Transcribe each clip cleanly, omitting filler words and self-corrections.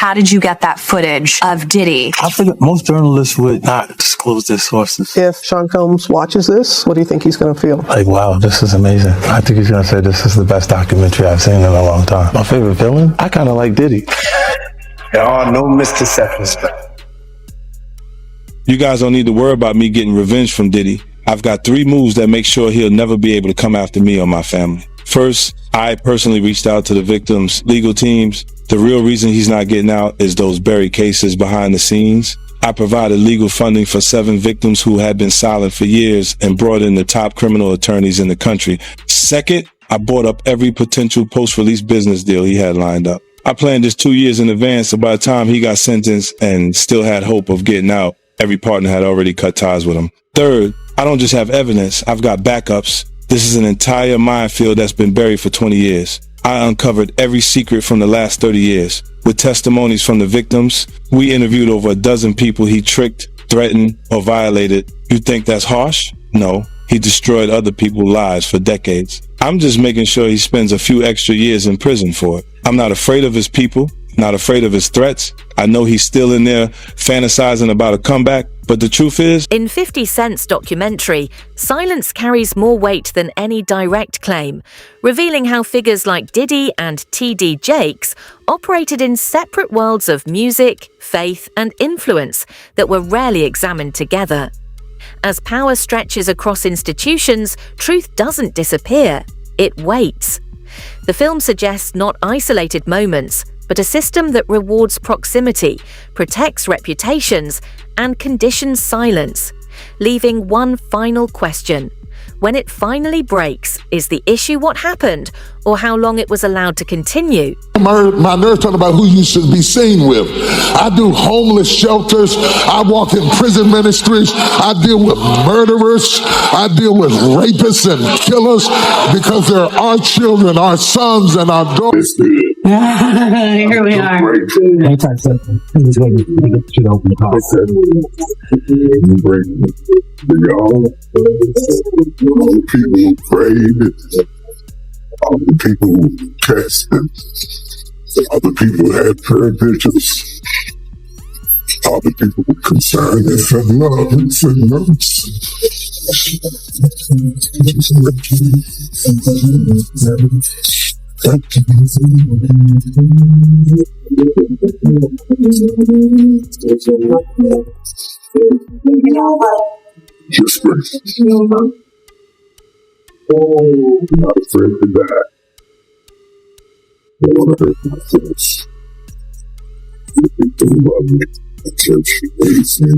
how did you get that footage of Diddy? I think most journalists would not disclose their sources. If Sean Combs watches this, what do you think he's going to feel? Like, wow, this is amazing. I think he's going to say this is the best documentary I've seen in a long time. My favorite villain? I kind of like Diddy. There are no misconceptions. You guys don't need to worry about me getting revenge from Diddy. I've got 3 moves that make sure he'll never be able to come after me or my family. First, I personally reached out to the victims' legal teams. The real reason he's not getting out is those buried cases behind the scenes. I provided legal funding for 7 victims who had been silent for years and brought in the top criminal attorneys in the country. Second, I bought up every potential post-release business deal he had lined up. I planned this 2 years in advance, so by the time he got sentenced and still had hope of getting out, every partner had already cut ties with him. Third, I don't just have evidence, I've got backups. This is an entire minefield that's been buried for 20 years. I uncovered every secret from the last 30 years. With testimonies from the victims, we interviewed over a dozen people he tricked, threatened, or violated. You think that's harsh? No. He destroyed other people's lives for decades. I'm just making sure he spends a few extra years in prison for it. I'm not afraid of his people, not afraid of his threats. I know he's still in there fantasizing about a comeback, but the truth is... In 50 Cent's documentary, silence carries more weight than any direct claim, revealing how figures like Diddy and T.D. Jakes operated in separate worlds of music, faith, and influence that were rarely examined together. As power stretches across institutions, truth doesn't disappear, it waits. The film suggests not isolated moments, but a system that rewards proximity, protects reputations, and conditions silence, leaving one final question. When it finally breaks, is the issue what happened, or how long it was allowed to continue? My nerve talking about who you should be seen with. I do homeless shelters. I walk in prison ministries. I deal with murderers. I deal with rapists and killers because they're our children, our sons, and our daughters. Here we are. All the people who prayed, all the people who tested, all the people who had prayer pictures, all the people who concerned and said love and said mercy. Just I'm not afraid to die. I want to hurt my friends. If they think about me, I church raised me.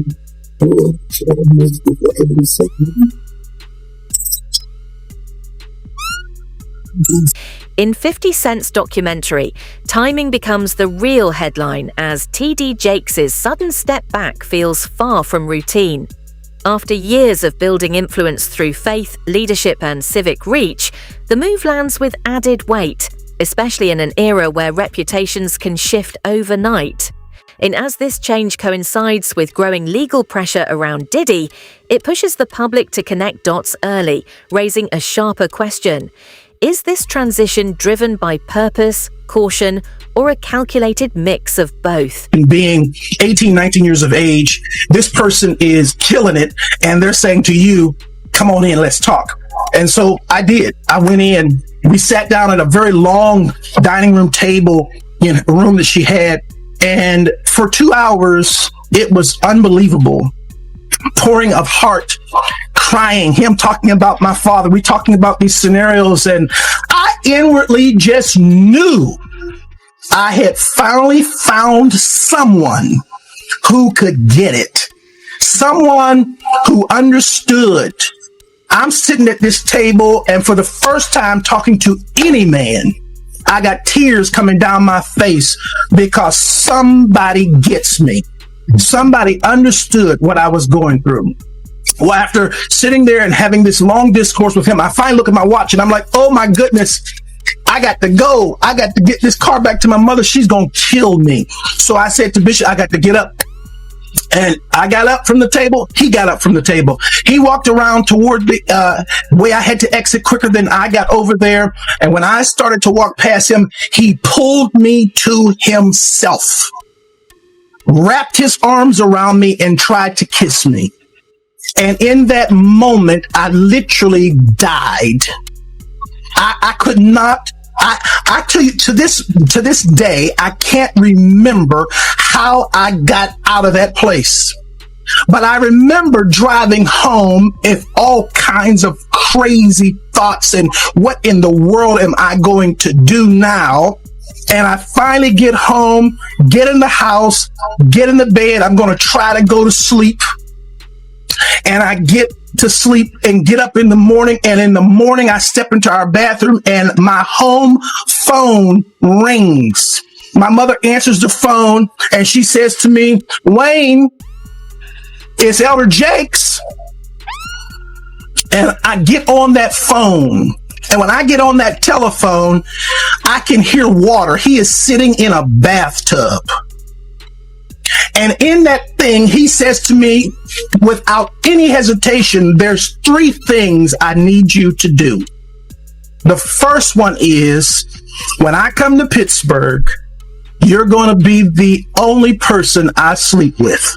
In 50 Cent's documentary, timing becomes the real headline as T.D. Jakes' sudden step back feels far from routine. After years of building influence through faith, leadership, and civic reach, the move lands with added weight, especially in an era where reputations can shift overnight. And as this change coincides with growing legal pressure around Diddy, it pushes the public to connect dots early, raising a sharper question. Is this transition driven by purpose, caution, or a calculated mix of both? Being 18, 19 years of age, this person is killing it, and they're saying to you, come on in, let's talk. And so I did. I went in, we sat down at a very long dining room table in a room that she had, and for 2 hours, it was unbelievable. Pouring of heart, crying, him talking about my father, we talking about these scenarios, and I inwardly just knew I had finally found someone who could get it. Someone who understood. I'm sitting at this table, and for the first time talking to any man, I got tears coming down my face because somebody gets me. Somebody understood what I was going through. Well, after sitting there and having this long discourse with him, I finally look at my watch and I'm like, oh my goodness, I got to go. I got to get this car back to my mother. She's going to kill me. So I said to Bishop, I got to get up. And I got up from the table. He got up from the table. He walked around toward the way I had to exit quicker than I got over there. And when I started to walk past him, he pulled me to himself. wrapped his arms around me and tried to kiss me. And in that moment, I literally died. I could not. I tell you, to this day, I can't remember how I got out of that place. But I remember driving home with all kinds of crazy thoughts and what in the world am I going to do now? And I finally get home, get in the house, get in the bed. I'm going to try to go to sleep. And I get to sleep and get up in the morning. And in the morning, I step into our bathroom and my home phone rings. My mother answers the phone and she says to me, "Wayne, it's Elder Jakes." And I get on that phone. And when I get on that telephone, I can hear water. He is sitting in a bathtub. And in that thing, he says to me, without any hesitation, there's 3 things I need you to do. The first one is, when I come to Pittsburgh, you're going to be the only person I sleep with.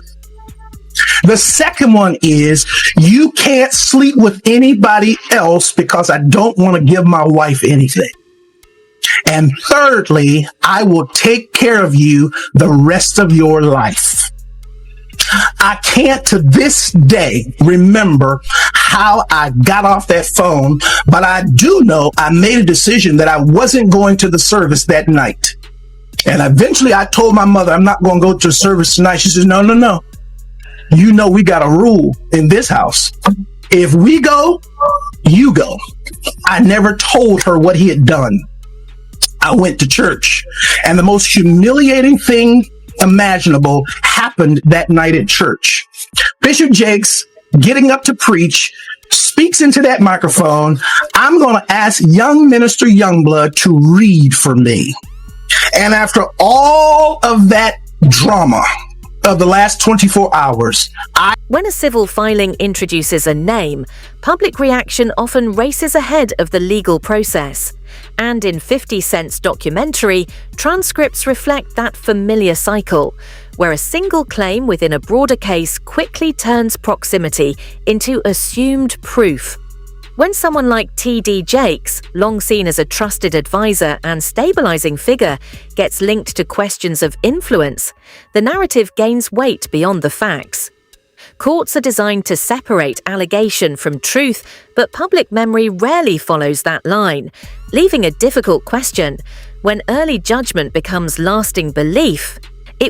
The second one is, you can't sleep with anybody else because I don't want to give my wife anything. And thirdly, I will take care of you the rest of your life. I can't to this day remember how I got off that phone, but I do know I made a decision that I wasn't going to the service that night. And eventually I told my mother, I'm not going to go to the service tonight. She says, no. You know, we got a rule in this house. If we go, you go. I never told her what he had done. I went to church, and the most humiliating thing imaginable happened that night at church. Bishop Jakes, getting up to preach, speaks into that microphone. I'm going to ask young minister Youngblood to read for me. And after all of that drama of the last 24 hours, When a civil filing introduces a name, public reaction often races ahead of the legal process. And in 50 Cent's documentary, transcripts reflect that familiar cycle, where a single claim within a broader case quickly turns proximity into assumed proof. When someone like T.D. Jakes, long seen as a trusted advisor and stabilizing figure, gets linked to questions of influence, the narrative gains weight beyond the facts. Courts are designed to separate allegation from truth, but public memory rarely follows that line, leaving a difficult question. When early judgment becomes lasting belief,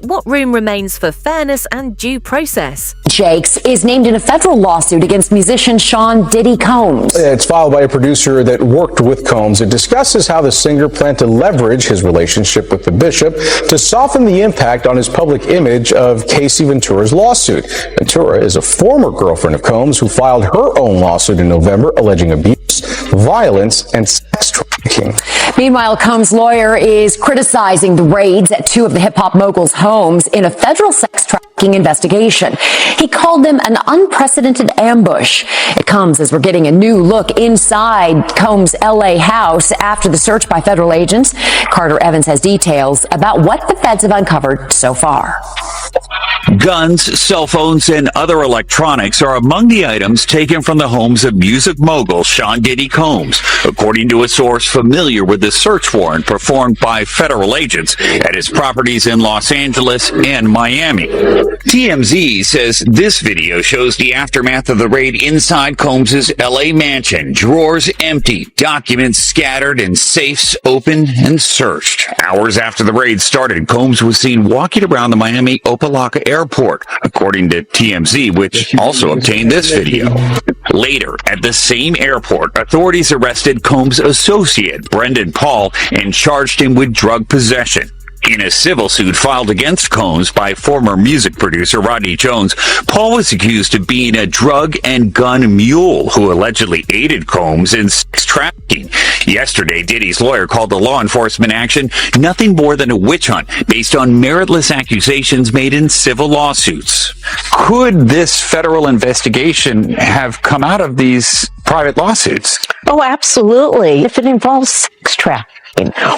what room remains for fairness and due process? Jakes is named in a federal lawsuit against musician Sean Diddy Combs. It's filed by a producer that worked with Combs. It discusses how the singer planned to leverage his relationship with the bishop to soften the impact on his public image of Casey Ventura's lawsuit. Ventura is a former girlfriend of Combs who filed her own lawsuit in November alleging abuse, violence, and sex trafficking. Meanwhile, Combs' lawyer is criticizing the raids at 2 of the hip-hop mogul's homes in a federal sex trafficking investigation. He called them an unprecedented ambush. It comes as we're getting a new look inside Combs' LA house after the search by federal agents. Carter Evans has details about what the feds have uncovered so far. Guns, cell phones, and other electronics are among the items taken from the homes of music mogul Sean Diddy Combs, according to a source familiar with the search warrant performed by federal agents at his properties in Los Angeles and Miami. TMZ says this video shows the aftermath of the raid inside Combs' LA mansion. Drawers empty, documents scattered, and safes open and searched. Hours after the raid started, Combs was seen walking around the Miami Opa-locka airport, according to TMZ, which also obtained this video. Later, at the same airport, authorities arrested Combs' associate, Brendan Paul, and charged him with drug possession. In a civil suit filed against Combs by former music producer Rodney Jones, Paul was accused of being a drug and gun mule who allegedly aided Combs in sex trafficking. Yesterday, Diddy's lawyer called the law enforcement action nothing more than a witch hunt based on meritless accusations made in civil lawsuits. Could this federal investigation have come out of these private lawsuits? Oh, absolutely. If it involves sex trafficking.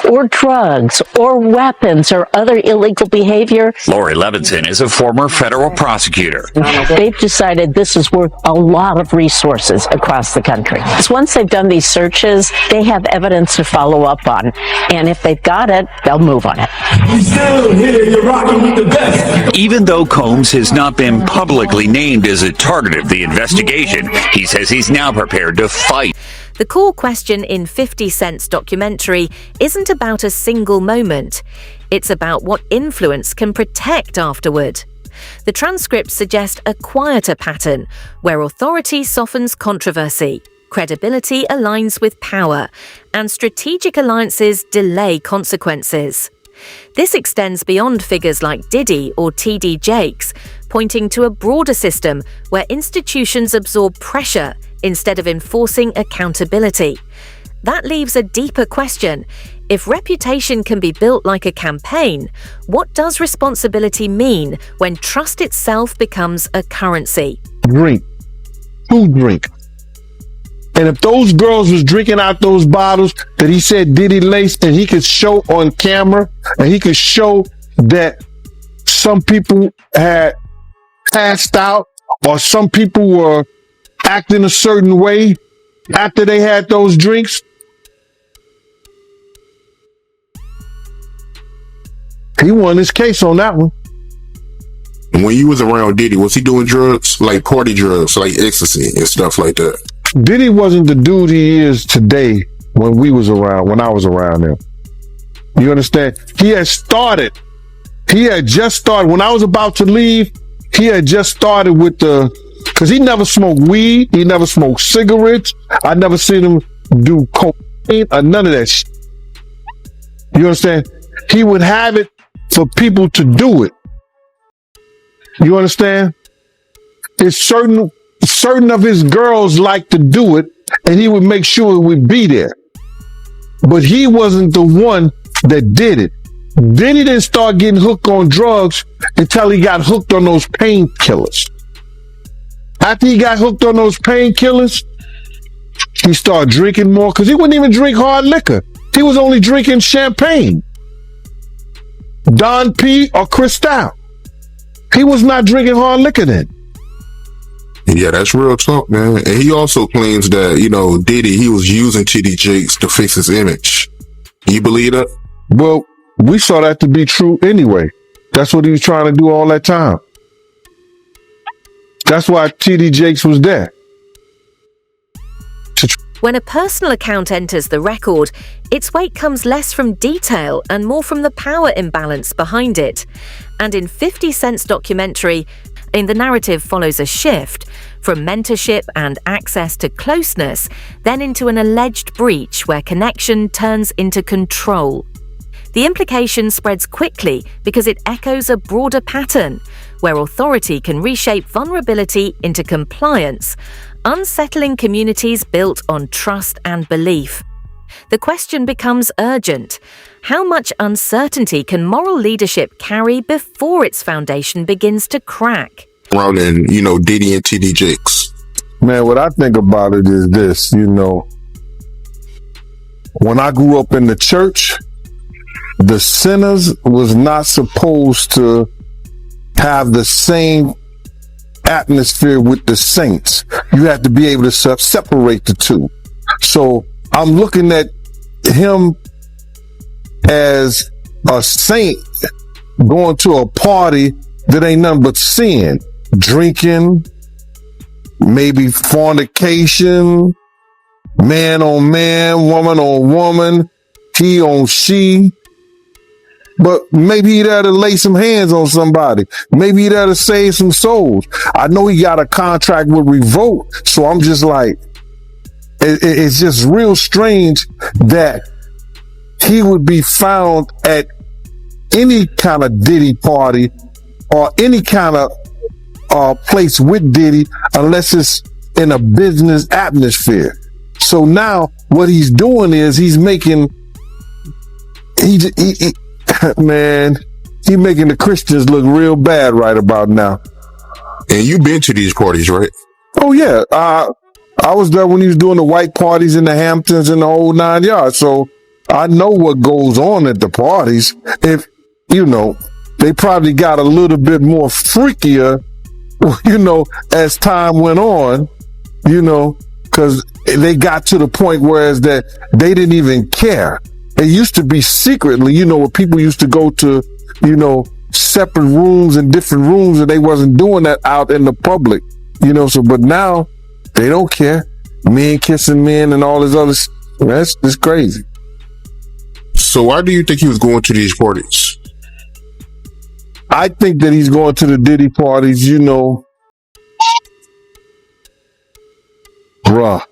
or drugs or weapons or other illegal behavior. Lori Levinson is a former federal prosecutor. They've decided this is worth a lot of resources across the country. Because once they've done these searches, they have evidence to follow up on. And if they've got it, they'll move on it. Still here, you're rocking with the best. Even though Combs has not been publicly named as a target of the investigation, he says he's now prepared to fight. The core question in 50 Cent's documentary isn't about a single moment. It's about what influence can protect afterward. The transcripts suggest a quieter pattern, where authority softens controversy, credibility aligns with power, and strategic alliances delay consequences. This extends beyond figures like Diddy or T.D. Jakes, pointing to a broader system where institutions absorb pressure instead of enforcing accountability. That leaves a deeper question. If reputation can be built like a campaign, what does responsibility mean when trust itself becomes a currency? Drink. Who drink? And if those girls was drinking out those bottles that he said Diddy laced, and he could show on camera, and he could show that some people had passed out, or some people were acting a certain way after they had those drinks, he won his case on that one. When you was around Diddy, was he doing drugs, like party drugs, like ecstasy and stuff like that? Diddy wasn't the dude he is today when I was around him. You understand? He had just started. When I was about to leave, he had just started with because he never smoked weed. He never smoked cigarettes. I never seen him do cocaine or none of that shit. You understand? He would have it for people to do it. You understand? It's certain of his girls like to do it, and he would make sure it would be there. But he wasn't the one that did it. Then he didn't start getting hooked on drugs until he got hooked on those painkillers. After he got hooked on those painkillers, he started drinking more, because he wouldn't even drink hard liquor. He was only drinking champagne, Don P or Cristal. He was not drinking hard liquor then. Yeah, that's real talk, man. And he also claims that, Diddy, he was using T.D. Jakes to fix his image. You believe that? Well, we saw that to be true anyway. That's what he was trying to do all that time. That's why T.D. Jakes was there. When a personal account enters the record, its weight comes less from detail and more from the power imbalance behind it. And in 50 Cent's documentary, the narrative follows a shift from mentorship and access to closeness, then into an alleged breach where connection turns into control. The implication spreads quickly because it echoes a broader pattern, where authority can reshape vulnerability into compliance, unsettling communities built on trust and belief. The question becomes urgent. How much uncertainty can moral leadership carry before its foundation begins to crack? Around in, Diddy and T.D. Jakes. Man, what I think about it is this, when I grew up in the church, the sinners was not supposed to have the same atmosphere with the saints. You have to be able to separate the two. So I'm looking at him as a saint going to a party that ain't nothing but sin, drinking, maybe fornication, man on man, woman on woman, he on she. But maybe he'd have to lay some hands on somebody. Maybe he'd have to save some souls. I know he got a contract with Revolt, so I'm just like, it's just real strange that he would be found at any kind of Diddy party or any kind of place with Diddy unless it's in a business atmosphere. So now what he's doing is he's making the Christians look real bad right about now. And you've been to these parties, right? Oh yeah. I was there when he was doing the white parties in the Hamptons and the whole 9 yards. So I know what goes on at the parties. If, they probably got a little bit more freakier, as time went on, because they got to the point whereas that they didn't even care. It used to be secretly, where people used to go to, separate rooms and different rooms, and they wasn't doing that out in the public, but now they don't care. Men kissing men and all this other that's just crazy. So why do you think he was going to these parties? I think that he's going to the Diddy parties, bruh.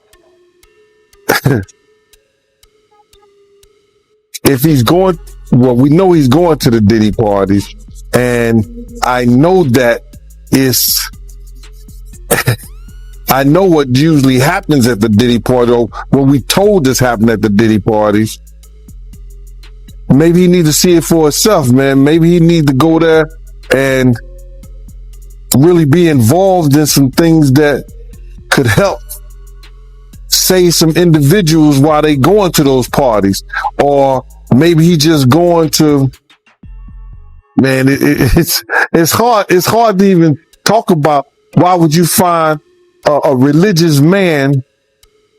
If he's going, we know he's going to the Diddy parties, and I know that it's, I know what usually happens at the Diddy party, or when we told this happened at the Diddy parties. Maybe he need to see it for himself, man. Maybe he need to go there and really be involved in some things that could help save some individuals while they going to those parties. Or maybe he just going to, man, it's hard to even talk about. Why would you find a religious man,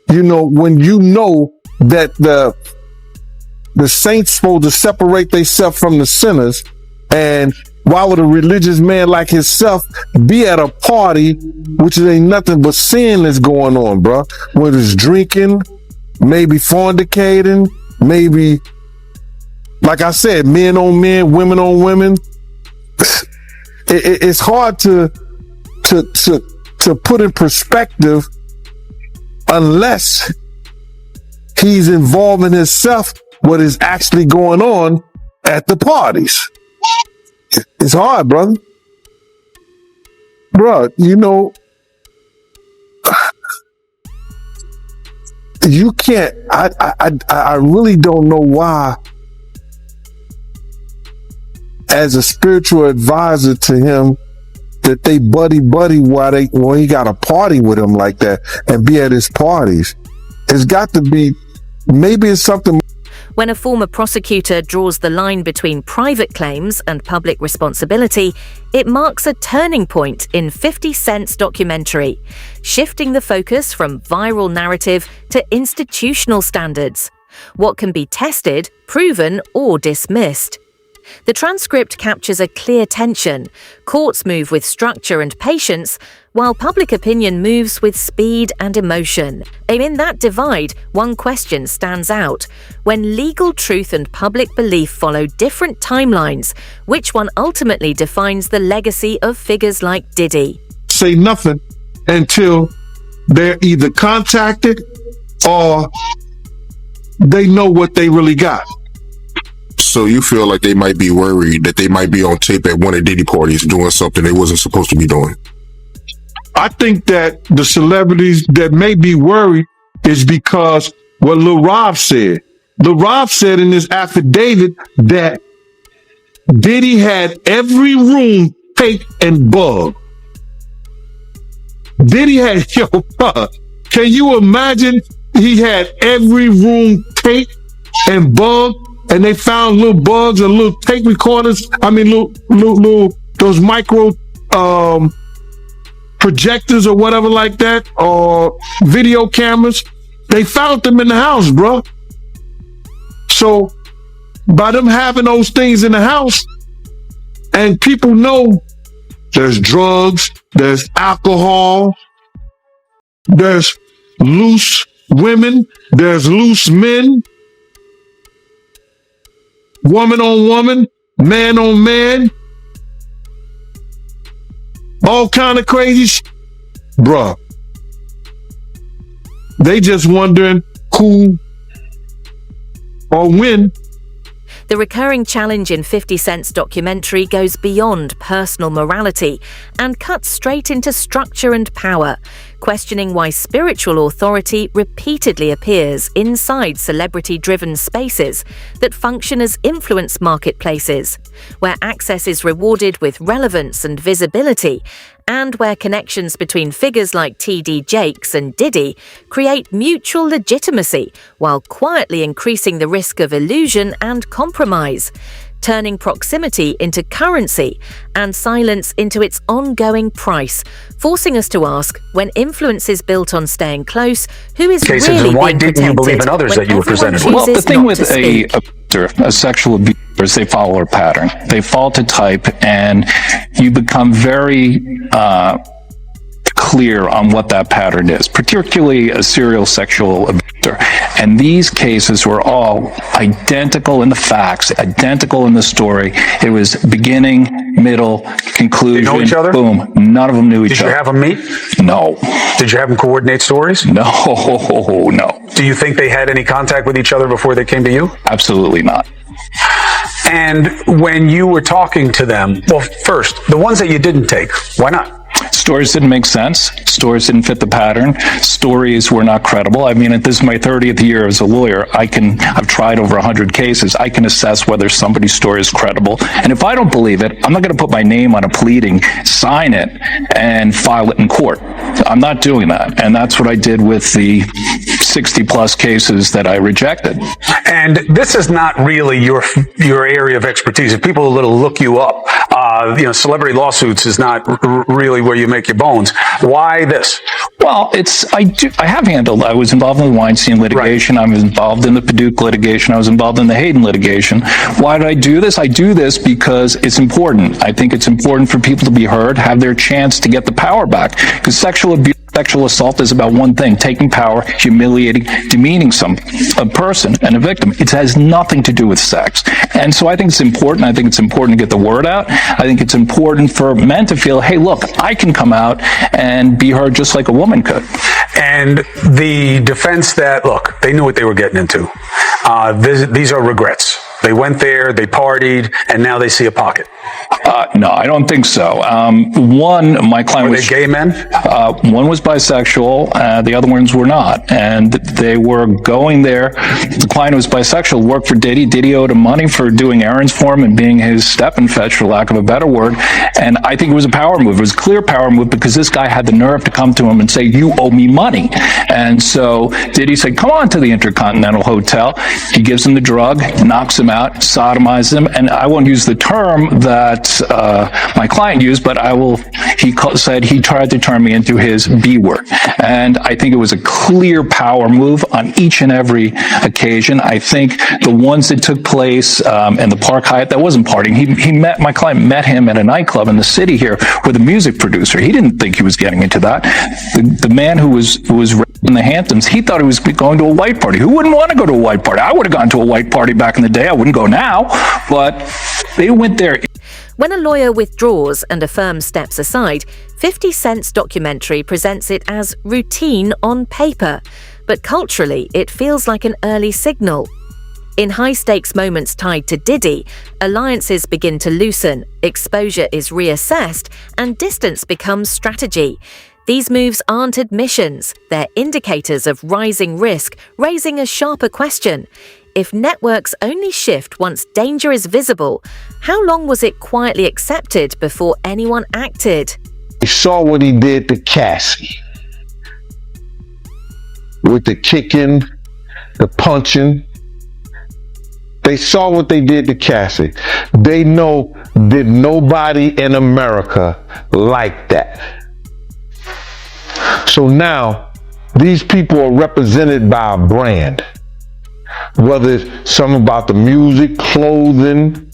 when you know that the saints supposed to separate themselves from the sinners? And why would a religious man like himself be at a party, which ain't nothing but sin that's going on, bro? Whether it's drinking, maybe fornicating, maybe, like I said, men on men, women on women. It's hard to put in perspective unless he's involving himself what is actually going on at the parties. It's hard, brother. Bro, you can't, I really don't know why, as a spiritual advisor to him, that they buddy when he got a party with him like that and be at his parties. It's got to be, maybe it's something. When a former prosecutor draws the line between private claims and public responsibility, it marks a turning point in 50 Cent's documentary, shifting the focus from viral narrative to institutional standards. What can be tested, proven, or dismissed? The transcript captures a clear tension. Courts move with structure and patience, while public opinion moves with speed and emotion. And in that divide, one question stands out. When legal truth and public belief follow different timelines, which one ultimately defines the legacy of figures like Diddy? Say nothing until they're either contacted or they know what they really got. So you feel like they might be worried that they might be on tape at one of Diddy parties doing something they wasn't supposed to be doing? I think that the celebrities that may be worried is because what Lil Rob said. Lil Rob said in his affidavit that Diddy had every room taped and bugged. Diddy had, can you imagine? He had every room taped and bugged, and they found little bugs and little tape recorders. Little those micro projectors or whatever like that, or video cameras. They found them in the house, bro. So by them having those things in the house, and people know there's drugs, there's alcohol, there's loose women, there's loose men, woman on woman, man on man, all kind of crazy bruh. They just wondering who or when. The recurring challenge in 50 Cent's documentary goes beyond personal morality and cuts straight into structure and power. questioning why spiritual authority repeatedly appears inside celebrity-driven spaces that function as influence marketplaces, where access is rewarded with relevance and visibility, and where connections between figures like T.D. Jakes and Diddy create mutual legitimacy while quietly increasing the risk of illusion and compromise, turning proximity into currency and silence into its ongoing price, forcing us to ask, when influence is built on staying close, who is cases, really and why being didn't you believe in protected others when that you were everyone presented with? Well, the chooses thing not with to speak? a sexual abuser is they follow a pattern. They fall to type, and you become very clear on what that pattern is, particularly a serial sexual abuser. And these cases were all identical in the facts, identical in the story. It was beginning, middle, conclusion. They know each other? Boom. None of them knew each other. Did you have them meet? No. Did you have them coordinate stories? No, no. Do you think they had any contact with each other before they came to you? Absolutely not. And when you were talking to them, well, first, the ones that you didn't take, why not? Stories didn't make sense. Stories didn't fit the pattern. Stories were not credible. I mean, this is my 30th year as a lawyer. I've tried over 100 cases. I can assess whether somebody's story is credible. And if I don't believe it, I'm not going to put my name on a pleading, sign it, and file it in court. I'm not doing that. And that's what I did with the 60 plus cases that I rejected. And this is not really your area of expertise. If people will look you up, celebrity lawsuits is not really where you make your bones. Why this? Well, I was involved in the Weinstein litigation. Right. I was involved in the Paducah litigation. I was involved in the Hayden litigation. Why did I do this? I do this because it's important. I think it's important for people to be heard, have their chance to get the power back. Because sexual abuse, sexual assault is about one thing: taking power, humiliating, demeaning a person and a victim. It has nothing to do with sex. And so I think it's important. I think it's important to get the word out. I think it's important for men to feel, hey, look, I can come out and be heard just like a woman could. And the defense that, look, they knew what they were getting into. These are regrets. They went there, they partied, and now they see a pocket. No, I don't think so. My client were they gay men? One was bisexual, the other ones were not. And they were going there. The client was bisexual, worked for Diddy. Diddy owed him money for doing errands for him and being his step and fetch, for lack of a better word. And I think it was a power move. It was a clear power move because this guy had the nerve to come to him and say, you owe me money. And so Diddy said, come on to the Intercontinental Hotel. He gives him the drug, knocks him out, sodomizes him. And I won't use the term that my client used, but he said he tried to turn me into his B word. And I think it was a clear power move on each and every occasion. I think the ones that took place in the Park Hyatt, that wasn't partying. My client met him at a nightclub in the city here with a music producer. He didn't think he was getting into that. The man who was in the Hamptons, he thought he was going to a white party. Who wouldn't want to go to a white party? I would have gone to a white party back in the day. I wouldn't go now, but they went there. When a lawyer withdraws and a firm steps aside, 50 Cent's documentary presents it as routine on paper, but culturally it feels like an early signal. In high-stakes moments tied to Diddy, alliances begin to loosen, exposure is reassessed, and distance becomes strategy. These moves aren't admissions, they're indicators of rising risk, raising a sharper question. If networks only shift once danger is visible, how long was it quietly accepted before anyone acted? We saw what he did to Cassie. With the kicking, the punching. They saw what they did to Cassie. They know that nobody in America liked that. So now, these people are represented by a brand. Whether it's something about the music, clothing,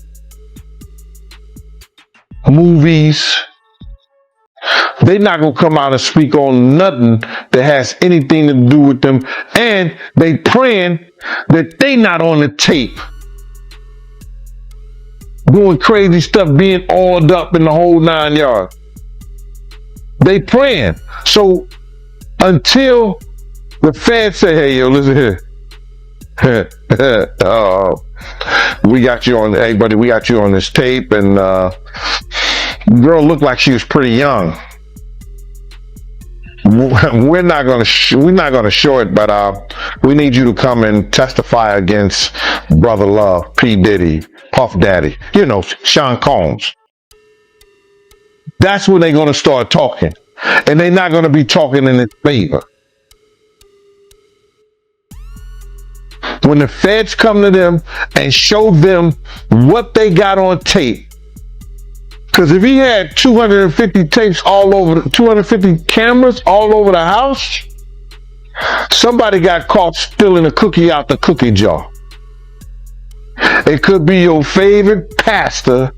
movies, they're not going to come out and speak on nothing that has anything to do with them. And they praying that they not on the tape doing crazy stuff, being oiled up in the whole 9 yards. They praying. So until the feds say, hey, yo, listen here. We got you on, hey buddy, we got you on this tape, and girl looked like she was pretty young. we're not going to show it, but we need you to come and testify against Brother Love, P. Diddy, Puff Daddy, Sean Combs. That's when they're going to start talking. And they're not going to be talking in his favor. When the feds come to them and show them what they got on tape, because if he had 250 tapes 250 cameras all over the house, somebody got caught stealing a cookie out the cookie jar. It could be your favorite pastor.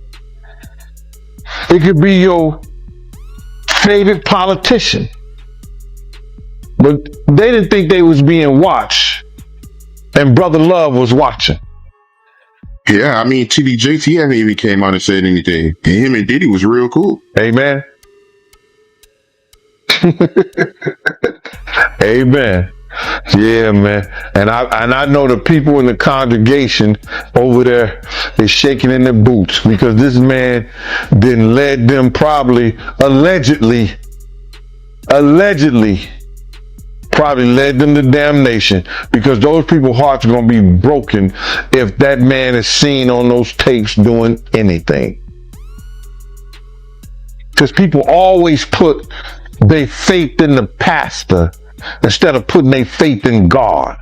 It could be your favorite politician. But they didn't think they was being watched. And Brother Love was watching. Yeah, I mean, TD Jakes, he hasn't even came out and said anything. And him and Diddy was real cool. Amen. Amen. Yeah, man. And I know the people in the congregation over there is shaking in their boots because this man didn't led them probably allegedly led them to damnation, because those people's hearts are going to be broken if that man is seen on those tapes doing anything. Because people always put their faith in the pastor instead of putting their faith in God.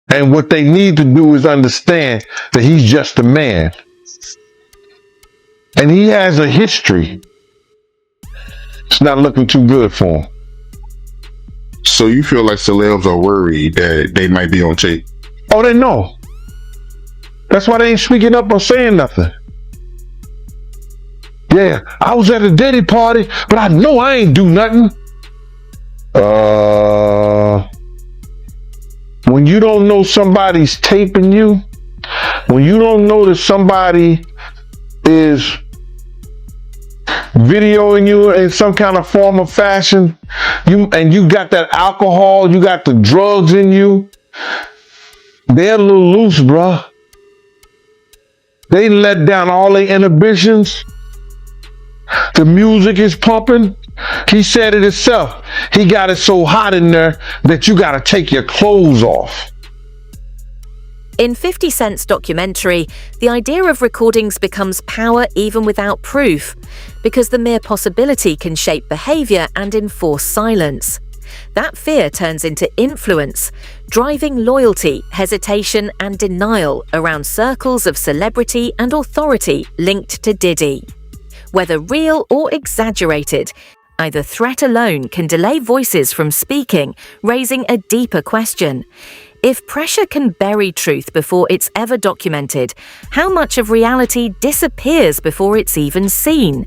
And what they need to do is understand that he's just a man. And he has a history. It's not looking too good for him. So you feel like celebs are worried that they might be on tape? Oh, they know. That's why they ain't speaking up or saying nothing. Yeah, I was at a Diddy party, but I know I ain't do nothing. When you don't know somebody's taping you, when you don't know that somebody is videoing you in some kind of form or fashion, you got that alcohol, you got the drugs in you, they're a little loose, bruh. They let down all their inhibitions. The music is pumping. He said it himself. He got it so hot in there that you got to take your clothes off. In 50 Cent's documentary, the idea of recordings becomes power even without proof, because the mere possibility can shape behavior and enforce silence. That fear turns into influence, driving loyalty, hesitation, and denial around circles of celebrity and authority linked to Diddy. Whether real or exaggerated, either threat alone can delay voices from speaking, raising a deeper question. If pressure can bury truth before it's ever documented, how much of reality disappears before it's even seen?